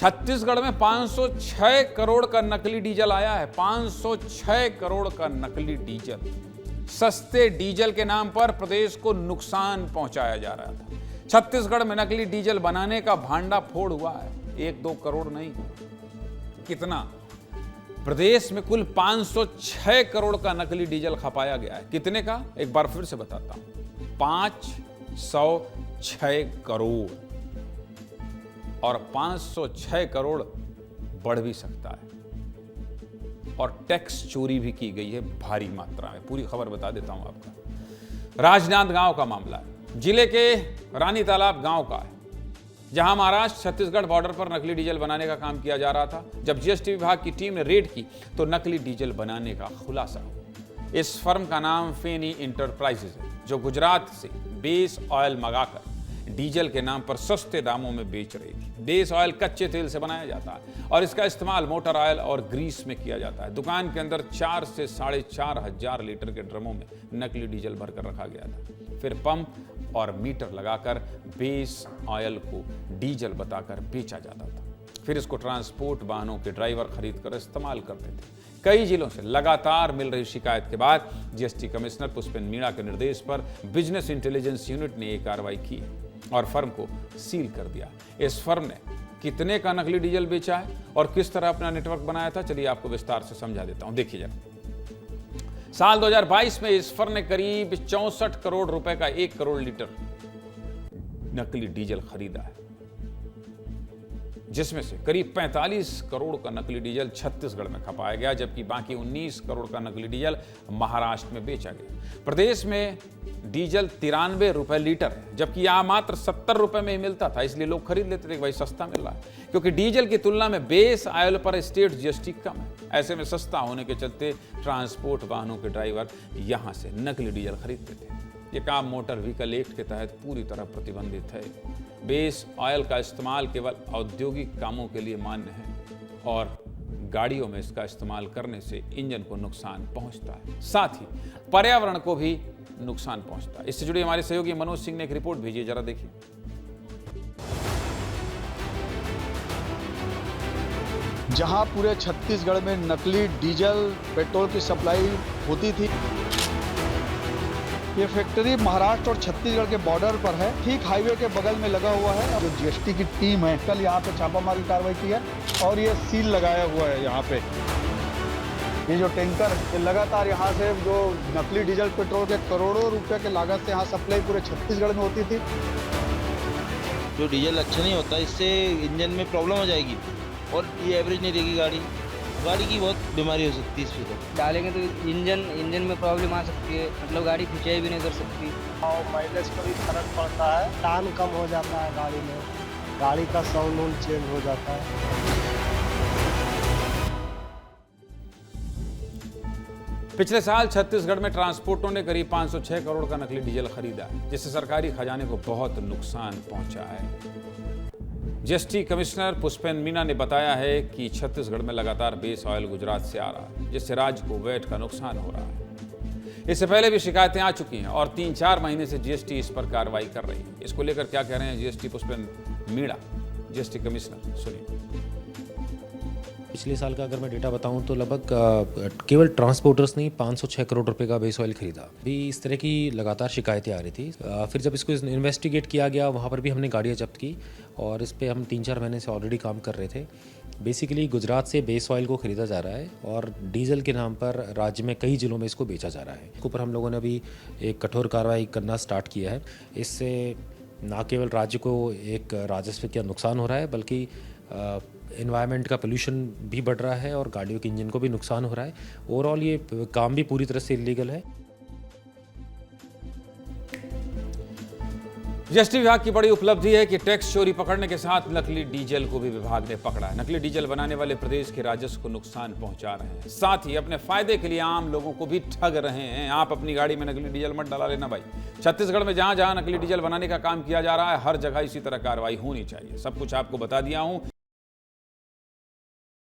छत्तीसगढ़ में 506 करोड़ का नकली डीजल आया है। 506 करोड़ का नकली डीजल। सस्ते डीजल के नाम पर प्रदेश को नुकसान पहुंचाया जा रहा था। छत्तीसगढ़ में नकली डीजल बनाने का भांडा फोड़ हुआ है। 1-2 करोड़ नहीं, कितना? प्रदेश में कुल 506 करोड़ का नकली डीजल खपाया गया है। कितने का? एक बार फिर से बताता हूं, 506 करोड़। और 506 करोड़ बढ़ भी सकता है। और टैक्स चोरी भी की गई है भारी मात्रा में। पूरी खबर बता देता हूं आपका। राजनांदगांव का मामला है, जिले के रानी तालाब गांव का है, जहां महाराष्ट्र छत्तीसगढ़ बॉर्डर पर नकली डीजल बनाने का काम किया जा रहा था। जब जीएसटी विभाग की टीम ने रेड की तो नकली डीजल बनाने का खुलासा हुआ। इस फर्म का नाम फेनी इंटरप्राइजेज है, जो गुजरात से बेस ऑयल मंगाकर डीजल के नाम पर सस्ते दामों में बेच रही थी। बेस ऑयल कच्चे तेल से बनाया जाता है और इसका इस्तेमाल मोटर ऑयल और ग्रीस में किया जाता है। दुकान के अंदर 4 से 4,500 लीटर के ड्रमों में नकली डीजल भरकर रखा गया था। फिर पंप और मीटर लगाकर बेस ऑयल को डीजल बताकर बेचा जाता था। फिर इसको ट्रांसपोर्ट वाहनों के ड्राइवर खरीदकर इस्तेमाल करते थे। कई जिलों से लगातार मिल रही शिकायत के बाद जीएसटी कमिश्नर पुष्पेंद्र मीणा के निर्देश पर बिजनेस इंटेलिजेंस यूनिट ने एक कार्रवाई की और फर्म को सील कर दिया। इस फर्म ने कितने का नकली डीजल बेचा है और किस तरह अपना नेटवर्क बनाया था, चलिए आपको विस्तार से समझा देता हूं। देखिए जरा, साल 2022 में इस फर्म ने करीब 64 करोड़ रुपए का 1 करोड़ लीटर नकली डीजल खरीदा है, जिसमें से करीब 45 करोड़ का नकली डीजल छत्तीसगढ़ में खपाया गया, जबकि बाकी 19 करोड़ का नकली डीजल महाराष्ट्र में बेचा गया। प्रदेश में डीजल 93 रुपए लीटर है, जबकि यहां मात्र 70 रुपए में ही मिलता था। इसलिए लोग खरीद लेते थे कि भाई सस्ता मिल रहा है, क्योंकि डीजल की तुलना में बेस ऑयल पर स्टेट जीएसटी कम है। ऐसे में सस्ता होने के चलते ट्रांसपोर्ट वाहनों के ड्राइवर यहां से नकली डीजल खरीदते थे। ये काम मोटर व्हीकल एक्ट के तहत पूरी तरह प्रतिबंधित है। बेस ऑयल का इस्तेमाल केवल औद्योगिक कामों के लिए मान्य है और गाड़ियों में इसका इस्तेमाल करने से इंजन को नुकसान पहुंचता है, साथ ही पर्यावरण को भी नुकसान पहुंचता है। इससे जुड़े हमारे सहयोगी मनोज सिंह ने एक रिपोर्ट भेजी है, जरा देखिए। जहां पूरे छत्तीसगढ़ में नकली डीजल पेट्रोल की सप्लाई होती थी, ये फैक्ट्री महाराष्ट्र और छत्तीसगढ़ के बॉर्डर पर है, ठीक हाईवे के बगल में लगा हुआ है। जो जीएसटी की टीम है, कल यहाँ पे छापामारी कार्रवाई की है और ये सील लगाया हुआ है। यहाँ पे ये जो टैंकर, ये लगातार यहाँ से जो नकली डीजल पेट्रोल के करोड़ों रुपए के लागत से यहाँ सप्लाई पूरे छत्तीसगढ़ में होती थी। जो डीजल अच्छा नहीं होता, इससे इंजन में प्रॉब्लम हो जाएगी और ये एवरेज नहीं देगी गाड़ी की बहुत बीमारी हो सकती है। इसमें तो डालेंगे तो इंजन में प्रॉब्लम आ सकती है, मतलब गाड़ी खिंचाई भी नहीं कर सकती और माइलेज पर भी फर्क पड़ता है। टाइम कम हो जाता है गाड़ी में, गाड़ी का साउंड चेंज हो जाता है। पिछले साल छत्तीसगढ़ में ट्रांसपोर्टों ने करीब 506 करोड़ का नकली डीजल खरीदा है, जिससे सरकारी खजाने को बहुत नुकसान पहुंचा है। जीएसटी कमिश्नर पुष्पेंद्र मीणा ने बताया है कि छत्तीसगढ़ में लगातार बेस ऑयल गुजरात से आ रहा है, जिससे राज्य को वैट का नुकसान हो रहा है। इससे पहले भी शिकायतें आ चुकी हैं और 3-4 महीने से जीएसटी इस पर कार्रवाई कर रही है। इसको लेकर क्या कह रहे हैं GST Pushpendra Meena, GST commissioner, सुनिए। पिछले साल का अगर मैं डेटा बताऊं तो लगभग केवल ट्रांसपोर्टर्स ने 506 करोड़ रुपए का बेस ऑयल खरीदा। भी इस तरह की लगातार शिकायतें आ रही थी। फिर जब इसको इन्वेस्टिगेट किया गया, वहाँ पर भी हमने गाड़ियाँ जब्त की और इस पर हम 3-4 महीने से ऑलरेडी काम कर रहे थे। बेसिकली गुजरात से बेस ऑयल को ख़रीदा जा रहा है और डीजल के नाम पर राज्य में कई ज़िलों में इसको बेचा जा रहा है। इसके ऊपर हम लोगों ने अभी एक कठोर कार्रवाई करना स्टार्ट किया है। इससे न केवल राज्य को एक राजस्व का नुकसान हो रहा है, बल्कि एनवायरनमेंट का पोल्यूशन भी बढ़ रहा है और गाड़ियों के इंजन को भी नुकसान हो रहा है। ओवरऑल ये काम भी पूरी तरह से इलीगल है। जीएसटी विभाग की बड़ी उपलब्धि है कि टैक्स चोरी पकड़ने के साथ नकली डीजल को भी विभाग ने पकड़ा है। नकली डीजल बनाने वाले प्रदेश के राजस्व को नुकसान पहुंचा रहे हैं, साथ ही अपने फायदे के लिए आम लोगों को भी ठग रहे हैं। आप अपनी गाड़ी में नकली डीजल मत डाला लेना भाई। छत्तीसगढ़ में जहां जहां नकली डीजल बनाने का काम किया जा रहा है, हर जगह इसी तरह कार्रवाई होनी चाहिए। सब कुछ आपको बता दिया हूं।